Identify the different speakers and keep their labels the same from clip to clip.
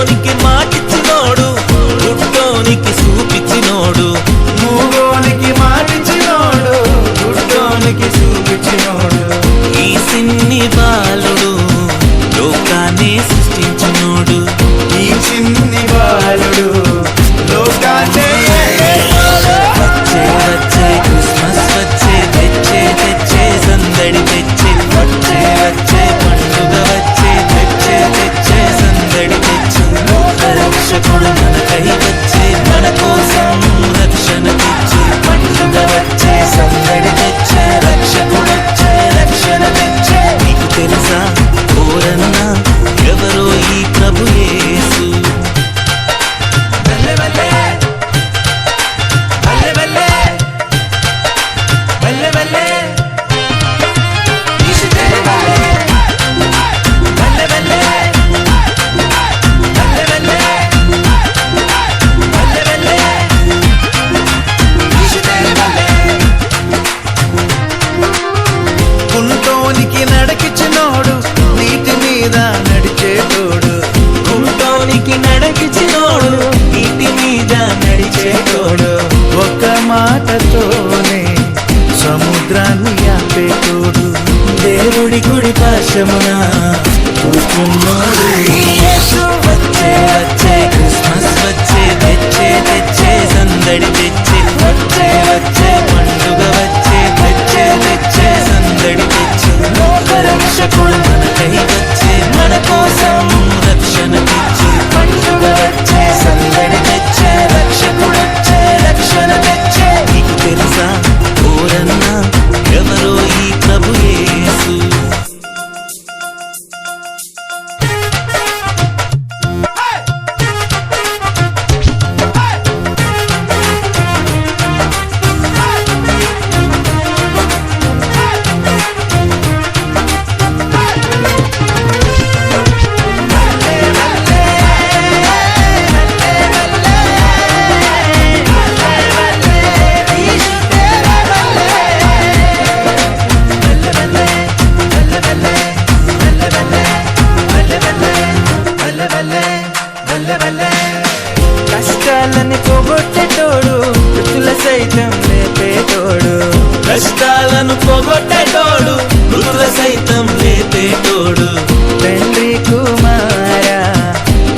Speaker 1: మూగోనికి మాటిచ్చినోడు గుడ్డోనికి చూపించినోడు
Speaker 2: మూగోనికి మాటిచ్చినోడు గుడ్డోనికి చూపించినోడు
Speaker 1: ఈ సిన్ని బాలుడు లోకాన్ని సృష్టించినోడు
Speaker 2: ఈ చిన్ని బాలుడు లోకాన్నే
Speaker 1: వచ్చే వచ్చే క్రిస్మస్ వచ్చే తెచ్చే తెచ్చే సందడి తెచ్చే వచ్చే వచ్చే పండుగ వచ్చే తెచ్చే తెచ్చే సందడి తెచ్చే రక్షకుడు మనకై వచ్చే మన కోసం రక్షణ తెచ్చే పండుగ వచ్చే సందడి తెచ్చే రక్షకుడు వచ్చే రక్షణ తెచ్చే నీకు తెలుసా ఓరన్నా ఎవరో ఈ ప్రభు యేసు
Speaker 2: కుంటోనికి నడకిచ్చినోడు నీటి మీద నడిచేటోడు
Speaker 1: గుంటోనికి నడకిచ్చినోడు నీటి మీద నడిచేటోడు
Speaker 2: ఒక్క మాటతోనే సముద్రాన్ని ఆపేటోడు
Speaker 1: దేవుడి కుడి పాశమున కూర్చున్నోడు వచ్చే వచ్చే క్రిస్మస్ వచ్చే తెచ్చే తెచ్చే సందడి తెచ్చే వచ్చే వచ్చే పండుగ వచ్చే తెచ్చే తెచ్చే సందడి తెచ్చే రక్షకుడు మనకై వచ్చే మన కోసం రక్షణ తెచ్చే పండుగ వచ్చే సందడి తెచ్చే రక్షకుడు వచ్చే రక్షణ తెచ్చే నీకు తెలుసా ఓరన్నా ఎవరో ఈ ప్రభు యేసు
Speaker 2: కష్టాలని పోగొట్టేటోడు మృతుల సైతం లేపేటోడు
Speaker 1: కష్టాలను పోగొట్టేటోడు మృతుల సైతం లేపేటోడు
Speaker 2: తండ్రి కుమార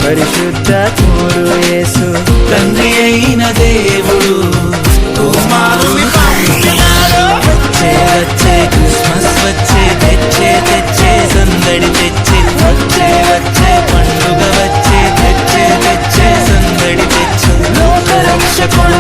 Speaker 2: పరిశుద్ధాత్ముడు యేసు
Speaker 1: తండ్రి అయిన దేవుడు కుమారుని పంపినాడు వచ్చే వచ్చే క్రిస్మస్ వచ్చే తెచ్చే తెచ్చే సందడి తెచ్చే వచ్చే వచ్చే పండుగ వచ్చే తెచ్చే తెచ్చే సందడి తెచ్చే రక్షకుడు